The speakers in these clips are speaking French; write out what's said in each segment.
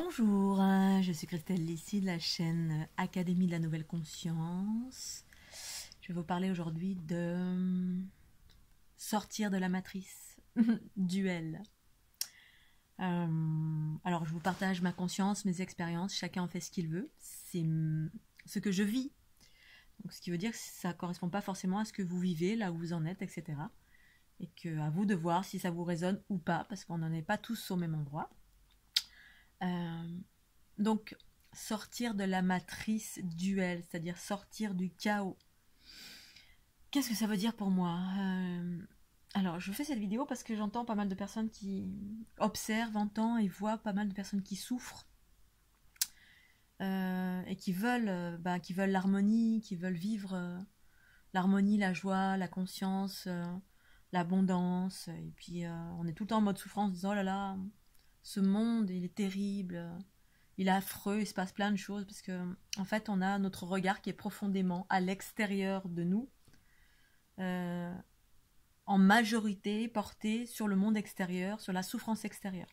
Bonjour, je suis Christelle Lissy de la chaîne Académie de la Nouvelle Conscience. Je vais vous parler aujourd'hui de sortir de la matrice, duel. Alors je vous partage ma conscience, mes expériences, chacun en fait ce qu'il veut. C'est ce que je vis. Donc, ce qui veut dire que ça ne correspond pas forcément à ce que vous vivez, là où vous en êtes, etc. Et que à vous de voir si ça vous résonne ou pas, parce qu'on n'en est pas tous au même endroit. Donc, sortir de la matrice duel, c'est-à-dire sortir du chaos. Qu'est-ce que ça veut dire pour moi Alors, je fais cette vidéo parce que j'entends pas mal de personnes qui observent, entendent et voient pas mal de personnes qui souffrent et qui veulent l'harmonie, qui veulent vivre l'harmonie, la joie, la conscience, l'abondance. Et puis, on est tout le temps en mode souffrance, en disant « Oh là là, ce monde, il est terrible ». Il est affreux, il se passe plein de choses parce que en fait on a notre regard qui est profondément à l'extérieur de nous, en majorité porté sur le monde extérieur, sur la souffrance extérieure.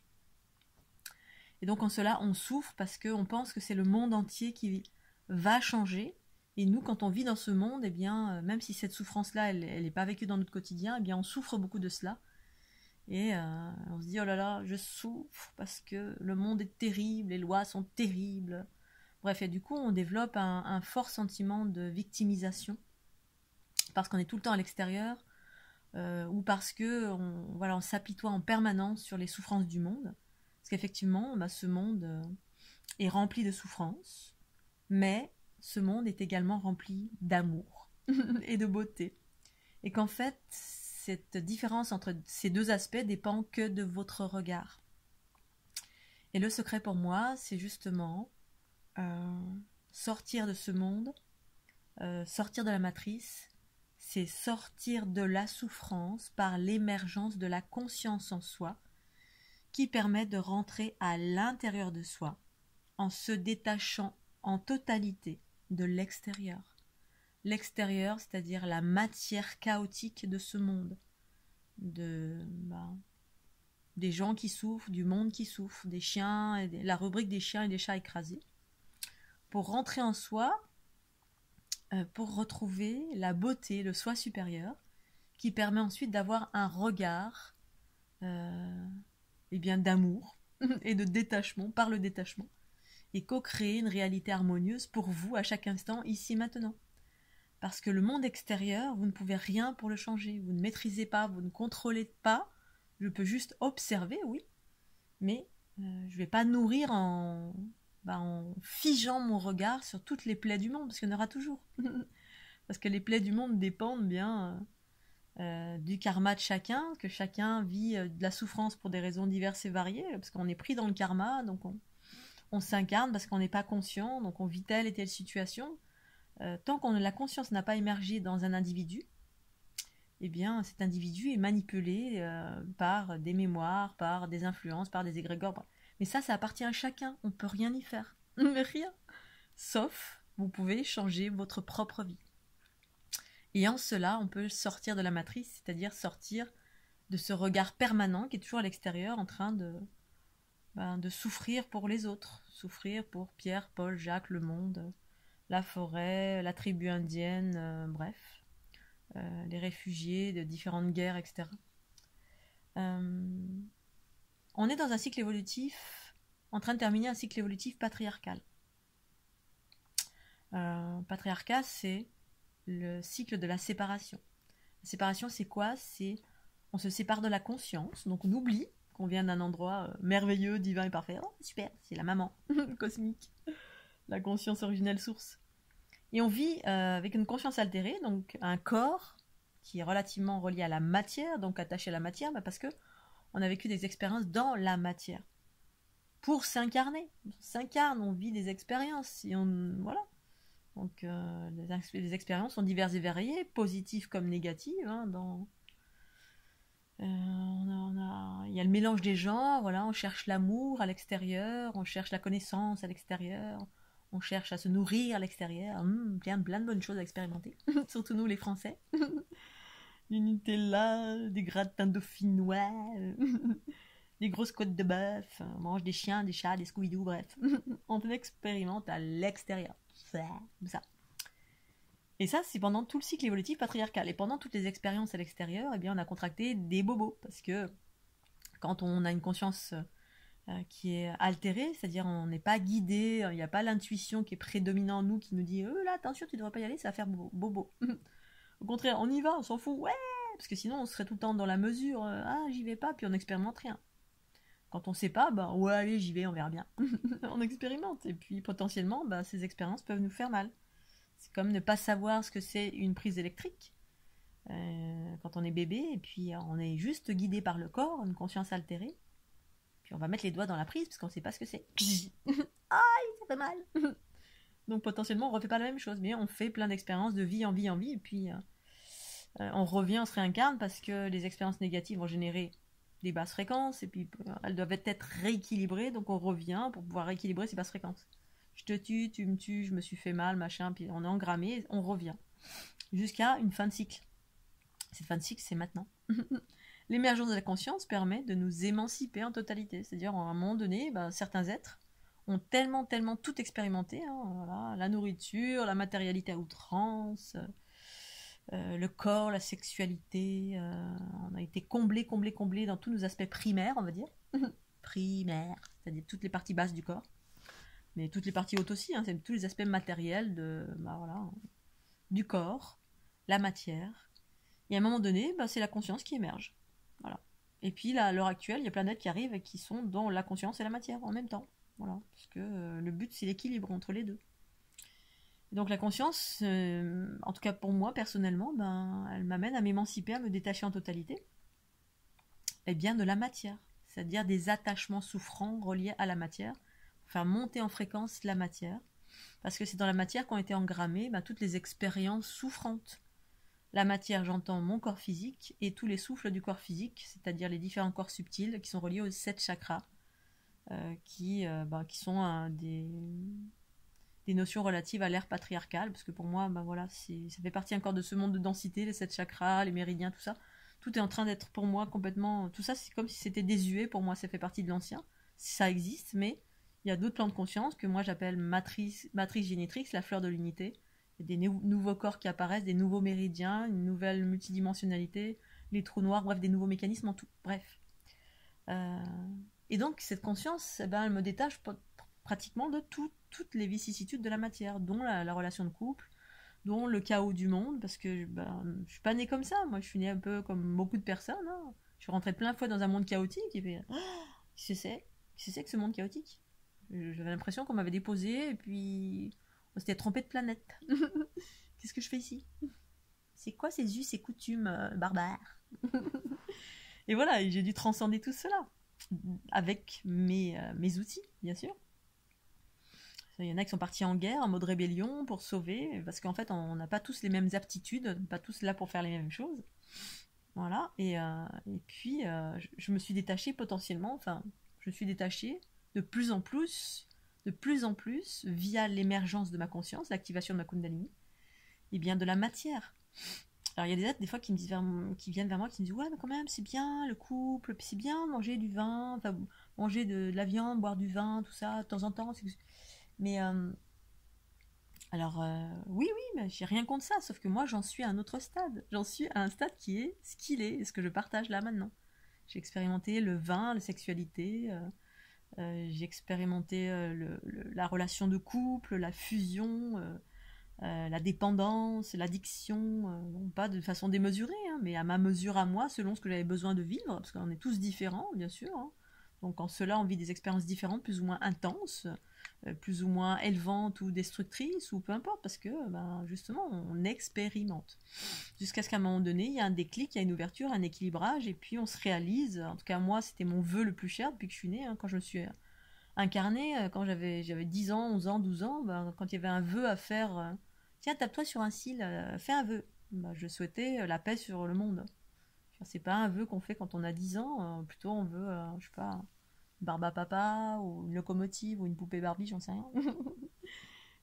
Et donc en cela on souffre parce qu'on pense que c'est le monde entier qui va changer. Et nous, quand on vit dans ce monde, eh bien, même si cette souffrance-là, elle n'est pas vécue dans notre quotidien, eh bien on souffre beaucoup de cela. Et on se dit, oh là là, je souffre parce que le monde est terrible, les lois sont terribles. Bref, et du coup, on développe un fort sentiment de victimisation parce qu'on est tout le temps à l'extérieur ou parce qu'on s'apitoie en permanence sur les souffrances du monde. Parce qu'effectivement, ce monde est rempli de souffrances, mais ce monde est également rempli d'amour et de beauté. Et qu'en fait, cette différence entre ces deux aspects dépend que de votre regard. Et le secret pour moi, c'est justement sortir de ce monde, sortir de la matrice, c'est sortir de la souffrance par l'émergence de la conscience en soi, qui permet de rentrer à l'intérieur de soi, en se détachant en totalité de l'extérieur. L'extérieur, c'est-à-dire la matière chaotique de ce monde, des gens qui souffrent, du monde qui souffre, des chiens, la rubrique des chiens et des chats écrasés, pour rentrer en soi, pour retrouver la beauté, le soi supérieur, qui permet ensuite d'avoir un regard d'amour et de détachement, par le détachement, et co-créer une réalité harmonieuse pour vous à chaque instant, ici, maintenant. Parce que le monde extérieur, vous ne pouvez rien pour le changer. Vous ne maîtrisez pas, vous ne contrôlez pas. Je peux juste observer, oui. Mais je ne vais pas nourrir en figeant mon regard sur toutes les plaies du monde, parce qu'il y en aura toujours. Parce que les plaies du monde dépendent bien du karma de chacun, que chacun vit de la souffrance pour des raisons diverses et variées, parce qu'on est pris dans le karma, donc on s'incarne parce qu'on n'est pas conscient, donc on vit telle et telle situation. Tant que la conscience n'a pas émergé dans un individu, eh bien cet individu est manipulé par des mémoires, par des influences, par des égrégores. Mais ça appartient à chacun, on ne peut rien y faire. Rien. Sauf, vous pouvez changer votre propre vie. Et en cela, on peut sortir de la matrice, c'est-à-dire sortir de ce regard permanent qui est toujours à l'extérieur en train de souffrir pour les autres. Souffrir pour Pierre, Paul, Jacques, le monde, la forêt, la tribu indienne, bref, les réfugiés de différentes guerres, etc. On est dans un cycle évolutif, en train de terminer un cycle évolutif patriarcal. Patriarcat, c'est le cycle de la séparation. La séparation, c'est quoi? C'est on se sépare de la conscience, donc on oublie qu'on vient d'un endroit merveilleux, divin et parfait. Oh, super, c'est la maman cosmique, la conscience originelle source. Et on vit avec une conscience altérée, donc un corps qui est relativement relié à la matière, donc attaché à la matière, parce que on a vécu des expériences dans la matière. Pour s'incarner, on s'incarne, on vit des expériences, et voilà. Donc les expériences sont diverses et variées, positives comme négatives. Il y a le mélange des genres, voilà, on cherche l'amour à l'extérieur, on cherche la connaissance à l'extérieur, on cherche à se nourrir à l'extérieur, plein de bonnes choses à expérimenter, surtout nous les Français. Du Nutella, des gratins dauphinois, des grosses côtes de bœuf, on mange des chiens, des chats, des Scooby-Doo, bref. On expérimente à l'extérieur. Comme ça. Et ça, c'est pendant tout le cycle évolutif patriarcal. Et pendant toutes les expériences à l'extérieur, eh bien, on a contracté des bobos. Parce que quand on a une conscience qui est altérée, c'est-à-dire on n'est pas guidé, il n'y a pas l'intuition qui est prédominante en nous, qui nous dit là, attention, tu ne devrais pas y aller, ça va faire bobo. Au contraire, on y va, on s'en fout, ouais, parce que sinon on serait tout le temps dans la mesure, j'y vais pas, puis on n'expérimente rien. Quand on sait pas, ouais, allez, j'y vais, on verra bien. On expérimente, et puis potentiellement, ces expériences peuvent nous faire mal. C'est comme ne pas savoir ce que c'est une prise électrique quand on est bébé, et puis on est juste guidé par le corps, une conscience altérée. Puis on va mettre les doigts dans la prise parce qu'on ne sait pas ce que c'est. Aïe, ça fait mal. Donc potentiellement, on ne refait pas la même chose, mais on fait plein d'expériences de vie en vie en vie, et puis on revient, on se réincarne parce que les expériences négatives vont générer des basses fréquences, et puis elles doivent être rééquilibrées, donc on revient pour pouvoir rééquilibrer ces basses fréquences. Je te tue, tu me tues, je me suis fait mal, machin, puis on est engrammé, on revient. Jusqu'à une fin de cycle. Cette fin de cycle, c'est maintenant. L'émergence de la conscience permet de nous émanciper en totalité. C'est-à-dire, à un moment donné, certains êtres ont tellement tout expérimenté. Voilà, la nourriture, la matérialité à outrance, le corps, la sexualité. On a été comblés dans tous nos aspects primaires, on va dire. Primaires, c'est-à-dire toutes les parties basses du corps. Mais toutes les parties hautes aussi, c'est tous les aspects matériels du corps, la matière. Et à un moment donné, c'est la conscience qui émerge. Voilà. Et puis là, à l'heure actuelle, il y a plein d'êtres qui arrivent et qui sont dans la conscience et la matière en même temps. Voilà. Parce que le but, c'est l'équilibre entre les deux. Et donc la conscience, en tout cas pour moi personnellement, elle m'amène à m'émanciper, à me détacher en totalité. Et bien de la matière. C'est-à-dire des attachements souffrants reliés à la matière. Pour faire monter en fréquence la matière. Parce que c'est dans la matière qu'ont été engrammées toutes les expériences souffrantes. La matière, j'entends mon corps physique et tous les souffles du corps physique, c'est-à-dire les différents corps subtils qui sont reliés aux 7 chakras, qui sont des notions relatives à l'ère patriarcale, parce que pour moi, ça fait partie encore de ce monde de densité, les 7 chakras, les méridiens, tout ça. Tout est en train d'être pour moi complètement... Tout ça, c'est comme si c'était désuet, pour moi, ça fait partie de l'ancien. Ça existe, mais il y a d'autres plans de conscience que moi j'appelle matrice génétrix, la fleur de l'unité. Des nouveaux corps qui apparaissent, des nouveaux méridiens, une nouvelle multidimensionnalité, les trous noirs, bref, des nouveaux mécanismes en tout. Bref. Et donc, cette conscience, elle me détache pratiquement de toutes les vicissitudes de la matière, dont la relation de couple, dont le chaos du monde, parce que je suis pas née comme ça. Moi, je suis née un peu comme beaucoup de personnes. Je suis rentrée plein de fois dans un monde chaotique, et puis, qu'est-ce que c'est que ce monde chaotique? J'avais l'impression qu'on m'avait déposé, et puis... On s'était trompé de planète. Qu'est-ce que je fais ici? C'est quoi ces us et coutumes barbares? Et voilà, j'ai dû transcender tout cela. Avec mes outils, bien sûr. Il y en a qui sont partis en guerre, en mode rébellion, pour sauver. Parce qu'en fait, on n'a pas tous les mêmes aptitudes. Pas tous là pour faire les mêmes choses. Voilà. Et puis, je me suis détachée potentiellement. Enfin, je suis détachée de plus en plus, via l'émergence de ma conscience, l'activation de ma Kundalini, et bien de la matière. Alors il y a des êtres des fois qui viennent vers moi, qui me disent ouais mais quand même c'est bien le couple, puis c'est bien manger du vin, enfin manger de la viande, boire du vin, tout ça de temps en temps. Mais oui, mais j'ai rien contre ça, sauf que moi j'en suis à un autre stade. J'en suis à un stade qui est ce qu'il est, ce que je partage là maintenant. J'ai expérimenté le vin, la sexualité. J'ai expérimenté la relation de couple, la fusion, la dépendance, l'addiction, pas de façon démesurée, mais à ma mesure à moi, selon ce que j'avais besoin de vivre, parce qu'on est tous différents, bien sûr. Donc en cela, on vit des expériences différentes, plus ou moins intenses, plus ou moins élevantes ou destructrices, ou peu importe, parce que justement, on expérimente. Jusqu'à ce qu'à un moment donné, il y a un déclic, il y a une ouverture, un équilibrage, et puis on se réalise. En tout cas, moi, c'était mon vœu le plus cher depuis que je suis née, quand je me suis incarnée, quand j'avais 10 ans, 11 ans, 12 ans, quand il y avait un vœu à faire, tiens, tape-toi sur un cil, fais un vœu. Je souhaitais la paix sur le monde. C'est pas un vœu qu'on fait quand on a 10 ans, plutôt on veut, je sais pas, une barbe à papa, ou une locomotive, ou une poupée Barbie, j'en sais rien.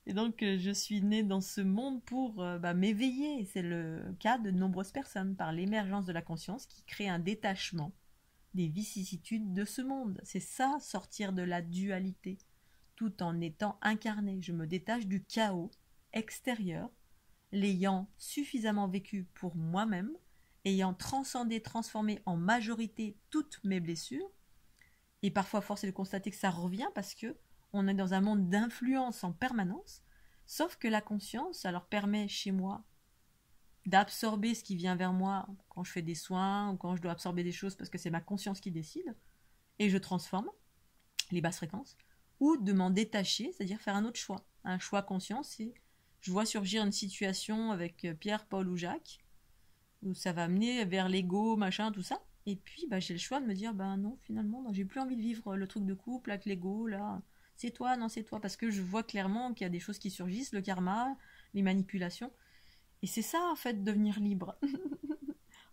Et donc, je suis née dans ce monde pour m'éveiller. C'est le cas de nombreuses personnes, par l'émergence de la conscience qui crée un détachement des vicissitudes de ce monde. C'est ça, sortir de la dualité, tout en étant incarné. Je me détache du chaos extérieur, l'ayant suffisamment vécu pour moi-même, ayant transcendé, transformé en majorité toutes mes blessures. Et parfois, force est de constater que ça revient parce que on est dans un monde d'influence en permanence. Sauf que la conscience, alors permet chez moi d'absorber ce qui vient vers moi quand je fais des soins ou quand je dois absorber des choses parce que c'est ma conscience qui décide et je transforme les basses fréquences, ou de m'en détacher, c'est-à-dire faire un autre choix. Un choix conscient, c'est je vois surgir une situation avec Pierre, Paul ou Jacques où ça va mener vers l'ego, machin, tout ça. Et puis j'ai le choix de me dire non, finalement, non, j'ai plus envie de vivre le truc de couple avec l'ego, là. C'est toi, non, c'est toi. Parce que je vois clairement qu'il y a des choses qui surgissent, le karma, les manipulations. Et c'est ça, en fait, devenir libre.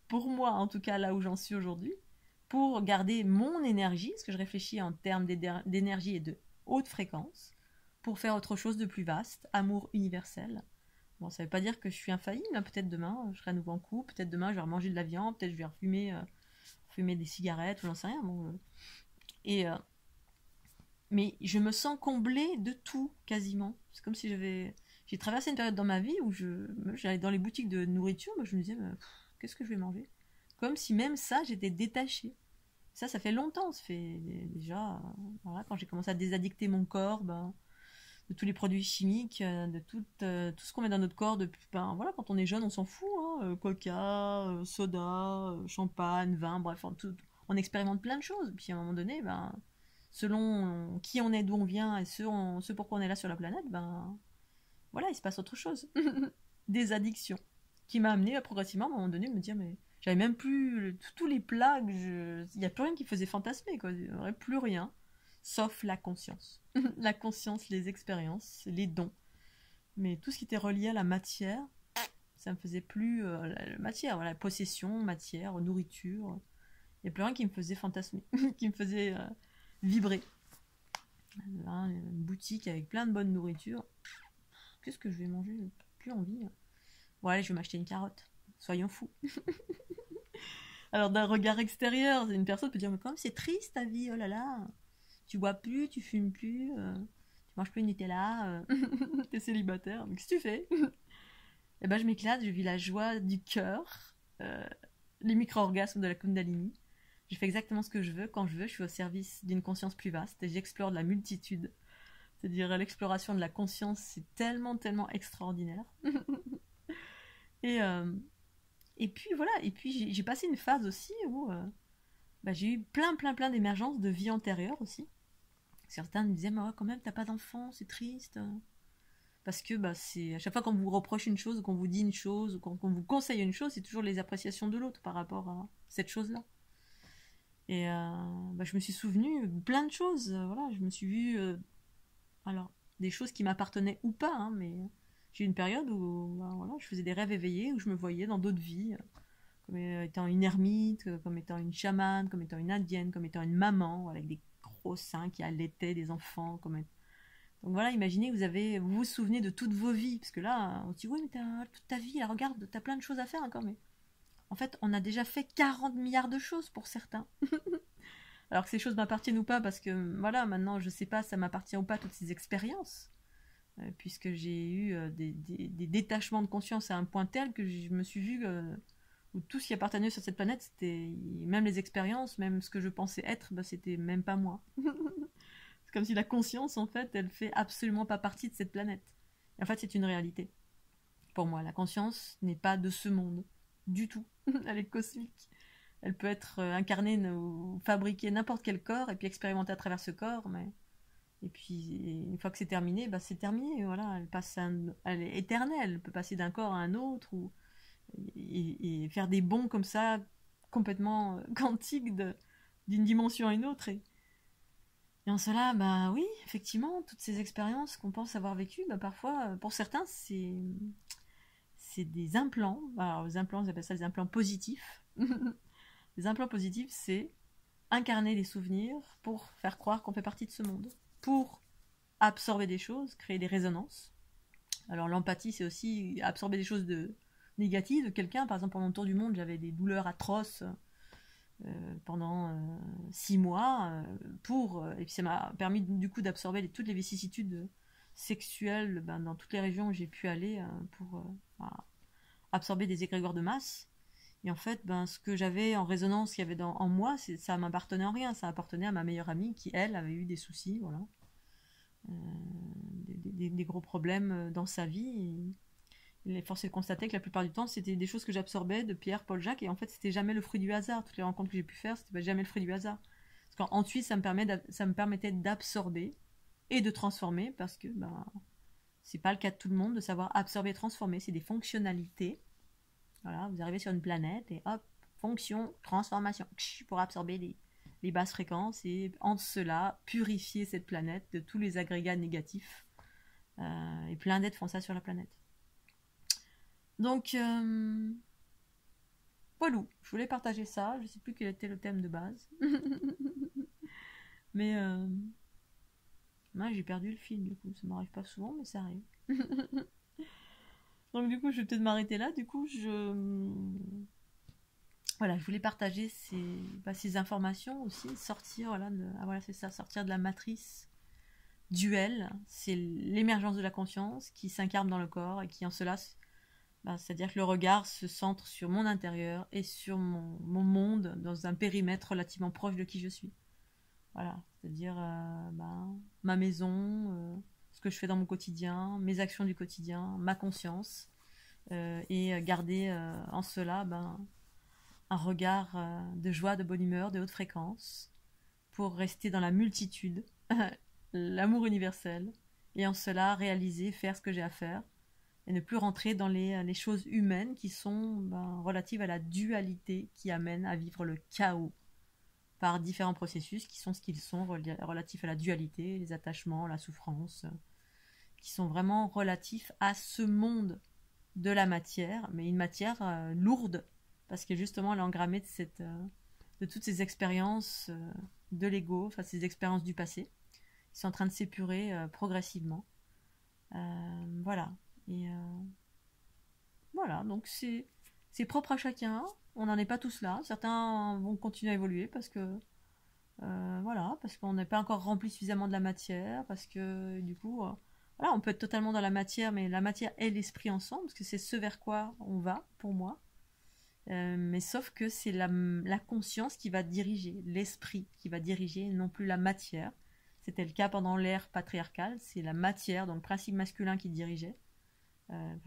Pour moi, en tout cas, là où j'en suis aujourd'hui, pour garder mon énergie, parce que je réfléchis en termes d'énergie et de haute fréquence, pour faire autre chose de plus vaste, amour universel. Bon, ça veut pas dire que je suis infaillible, hein. Peut-être demain, je serai à nouveau en couple, peut-être demain, je vais remanger de la viande, peut-être je vais fumer des cigarettes, ou j'en sais rien. Mais je me sens comblée de tout, quasiment. C'est comme si j'ai traversé une période dans ma vie où j'allais dans les boutiques de nourriture, je me disais, qu'est-ce que je vais manger? Comme si même ça, j'étais détachée. Ça fait longtemps. Ça fait déjà, voilà, quand j'ai commencé à désaddicter mon corps, de tous les produits chimiques, de tout ce qu'on met dans notre corps. Voilà, quand on est jeune, on s'en fout. Hein, coca, soda, champagne, vin, bref, on expérimente plein de choses. Puis à un moment donné, selon qui on est, d'où on vient et ce pourquoi on est là sur la planète, voilà, il se passe autre chose. Des addictions. Qui m'a amené progressivement à un moment donné me dire, mais j'avais même plus tous les plats il n'y a plus rien qui faisait fantasmer, quoi. Il n'y aurait plus rien, sauf la conscience. La conscience, les expériences, les dons. Mais tout ce qui était relié à la matière, ça me faisait plus la matière, voilà, possession, matière, nourriture. Il n'y a plus rien qui me faisait fantasmer, qui me faisait vibrer. Là, une boutique avec plein de bonne nourriture. Qu'est-ce que je vais manger? Plus envie. Bon, allez, je vais m'acheter une carotte. Soyons fous. Alors, d'un regard extérieur, une personne peut dire, mais comme c'est triste ta vie, oh là là. Tu bois plus, tu fumes plus, tu manges plus de Nutella, t'es célibataire. Mais qu'est-ce que tu fais? Et je m'éclate, je vis la joie du cœur, les micro-orgasmes de la Kundalini. Je fais exactement ce que je veux, quand je veux, je suis au service d'une conscience plus vaste et j'explore de la multitude. C'est-à-dire l'exploration de la conscience, c'est tellement, tellement extraordinaire. Et puis voilà, et puis j'ai passé une phase aussi où j'ai eu plein d'émergences de vie antérieure aussi. Certains me disaient, mais ouais, quand même, t'as pas d'enfant, c'est triste. Parce que c'est à chaque fois qu'on vous reproche une chose, ou qu'on vous dit une chose, ou qu'on vous conseille une chose, c'est toujours les appréciations de l'autre par rapport à cette chose-là. Et je me suis souvenu plein de choses. Voilà, je me suis vue, alors, des choses qui m'appartenaient ou pas, hein, mais j'ai eu une période où voilà, je faisais des rêves éveillés, où je me voyais dans d'autres vies, comme étant une ermite, comme étant une chamane, comme étant une indienne, comme étant une maman, voilà, avec des gros seins qui allaitaient des enfants. Donc voilà, imaginez que vous vous souvenez de toutes vos vies, parce que là, on se dit, oui, mais t'as toute ta vie, là, regarde, t'as plein de choses à faire encore, mais en fait, on a déjà fait 40 milliards de choses pour certains. Alors que ces choses m'appartiennent ou pas, parce que voilà, maintenant, je sais pas, ça m'appartient ou pas, toutes ces expériences, puisque j'ai eu des détachements de conscience à un point tel que je me suis vue où tout ce qui appartenait sur cette planète, c'était même les expériences, même ce que je pensais être, c'était même pas moi. C'est comme si la conscience, en fait, elle fait absolument pas partie de cette planète. Et en fait, c'est une réalité. Pour moi, la conscience n'est pas de ce monde, du tout. Elle est cosmique. Elle peut être incarnée ou fabriquer n'importe quel corps et puis expérimenter à travers ce corps, mais et puis une fois que c'est terminé, c'est terminé. Voilà, elle est éternelle. Elle peut passer d'un corps à un autre et faire des bonds comme ça complètement quantiques d'une dimension à une autre. Et en cela, oui, effectivement, toutes ces expériences qu'on pense avoir vécues, parfois, pour certains, c'est des implants. Alors, les implants, ils appellent ça des implants positifs. Les implants positifs, c'est incarner des souvenirs pour faire croire qu'on fait partie de ce monde, pour absorber des choses, créer des résonances. Alors, l'empathie, c'est aussi absorber des choses négatives de quelqu'un. Par exemple, pendant le tour du monde, j'avais des douleurs atroces pendant 6 mois et puis ça m'a permis du coup d'absorber toutes les vicissitudes sexuelles dans toutes les régions où j'ai pu aller pour absorber des égrégores de masse. Et en fait, ce que j'avais en résonance, qu'il y avait en moi, ça m'appartenait en rien. Ça appartenait à ma meilleure amie qui, elle, avait eu des soucis, voilà. Des gros problèmes dans sa vie. Et il est forcé de constater que la plupart du temps, c'était des choses que j'absorbais de Pierre, Paul, Jacques. Et en fait, c'était jamais le fruit du hasard. Toutes les rencontres que j'ai pu faire, c'était jamais le fruit du hasard. Parce qu'ensuite, ça me permettait d'absorber et de transformer. Parce que c'est pas le cas de tout le monde de savoir absorber et transformer. C'est des fonctionnalités. Voilà, vous arrivez sur une planète et hop, fonction, transformation, pour absorber les basses fréquences et en cela purifier cette planète de tous les agrégats négatifs. Et plein d'êtres font ça sur la planète. Donc, voilà, je voulais partager ça. Je sais plus quel était le thème de base. Mais moi, j'ai perdu le fil, du coup. Ça m'arrive pas souvent, mais ça arrive. Donc du coup, je vais peut-être m'arrêter là. Du coup, voilà, je voulais partager ces informations aussi, sortir, voilà, c'est ça, sortir de la matrice duel. C'est l'émergence de la conscience qui s'incarne dans le corps et qui en cela, c'est-à-dire que le regard se centre sur mon intérieur et sur mon monde dans un périmètre relativement proche de qui je suis. Voilà, c'est-à-dire ma maison, ce que je fais dans mon quotidien, mes actions du quotidien, ma conscience, et garder en cela un regard de joie, de bonne humeur, de haute fréquence, pour rester dans la multitude, l'amour universel, et en cela réaliser, faire ce que j'ai à faire, et ne plus rentrer dans les choses humaines qui sont relatives à la dualité qui amène à vivre le chaos par différents processus qui sont ce qu'ils sont, relatifs à la dualité, les attachements, la souffrance, qui sont vraiment relatifs à ce monde de la matière, mais une matière lourde, parce que justement elle est engrammée de toutes ces expériences de l'ego, enfin ces expériences du passé, qui sont en train de s'épurer progressivement. Voilà. Et voilà, donc c'est propre à chacun. On n'en est pas tous là. Certains vont continuer à évoluer parce que voilà, parce qu'on n'est pas encore rempli suffisamment de la matière, parce que du coup, voilà, on peut être totalement dans la matière, mais la matière et l'esprit ensemble, parce que c'est ce vers quoi on va, pour moi. Mais sauf que c'est la conscience qui va diriger, l'esprit qui va diriger, non plus la matière. C'était le cas pendant l'ère patriarcale, c'est la matière, donc le principe masculin qui dirigeait,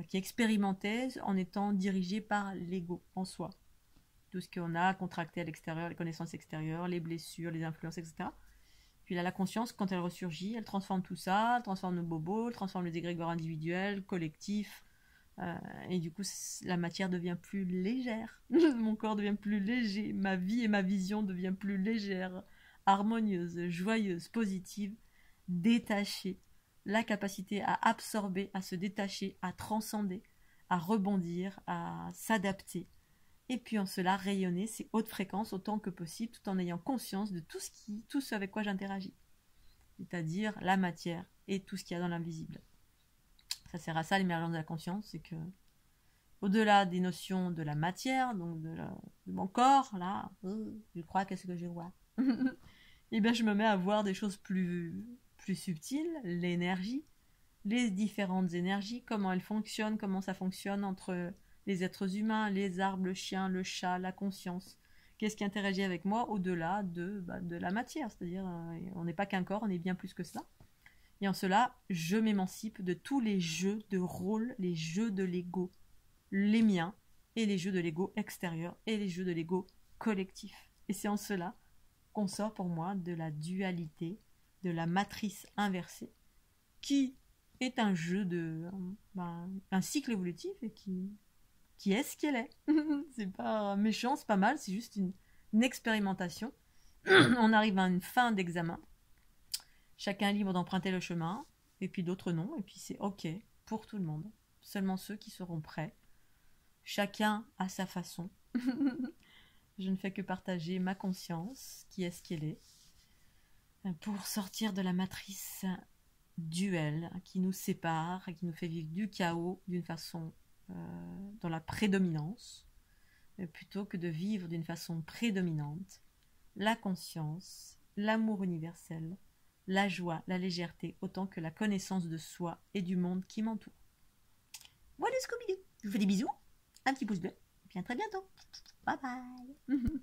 qui expérimentait en étant dirigé par l'ego en soi. Tout ce qu'on a contracté à l'extérieur, les connaissances extérieures, les blessures, les influences, etc. Puis là, la conscience, quand elle ressurgit, elle transforme tout ça, elle transforme nos bobos, elle transforme les égrégores individuels, collectifs, et du coup, la matière devient plus légère. Mon corps devient plus léger, ma vie et ma vision deviennent plus légères, harmonieuses, joyeuses, positives, détachées. La capacité à absorber, à se détacher, à transcender, à rebondir, à s'adapter. Et puis en cela, rayonner ces hautes fréquences autant que possible, tout en ayant conscience de tout ce avec quoi j'interagis. C'est-à-dire la matière et tout ce qu'il y a dans l'invisible. Ça sert à ça l'émergence de la conscience, c'est que au-delà des notions de la matière, donc de mon corps, là, je crois qu'est-ce que je vois. Et bien je me mets à voir des choses plus subtiles, l'énergie, les différentes énergies, comment elles fonctionnent, comment ça fonctionne entre les êtres humains, les arbres, le chien, le chat, la conscience. Qu'est-ce qui interagit avec moi au-delà de la matière, c'est-à-dire on n'est pas qu'un corps, on est bien plus que cela. Et en cela, je m'émancipe de tous les jeux de rôle, les jeux de l'ego, les miens, et les jeux de l'ego extérieur, et les jeux de l'ego collectif. Et c'est en cela qu'on sort pour moi de la dualité, de la matrice inversée, qui est un jeu un cycle évolutif et qui est ce qu'elle est. C'est pas méchant, c'est pas mal, c'est juste une expérimentation. On arrive à une fin d'examen. Chacun est libre d'emprunter le chemin, et puis d'autres non, et puis c'est ok pour tout le monde. Seulement ceux qui seront prêts. Chacun à sa façon. Je ne fais que partager ma conscience, qui est ce qu'elle est, pour sortir de la matrice duel qui nous sépare et qui nous fait vivre du chaos d'une façon dans la prédominance, plutôt que de vivre d'une façon prédominante la conscience, l'amour universel, la joie, la légèreté, autant que la connaissance de soi et du monde qui m'entoure. Voilà Scooby-Doo. Je vous fais des bisous, un petit pouce bleu, et puis à très bientôt. Bye bye.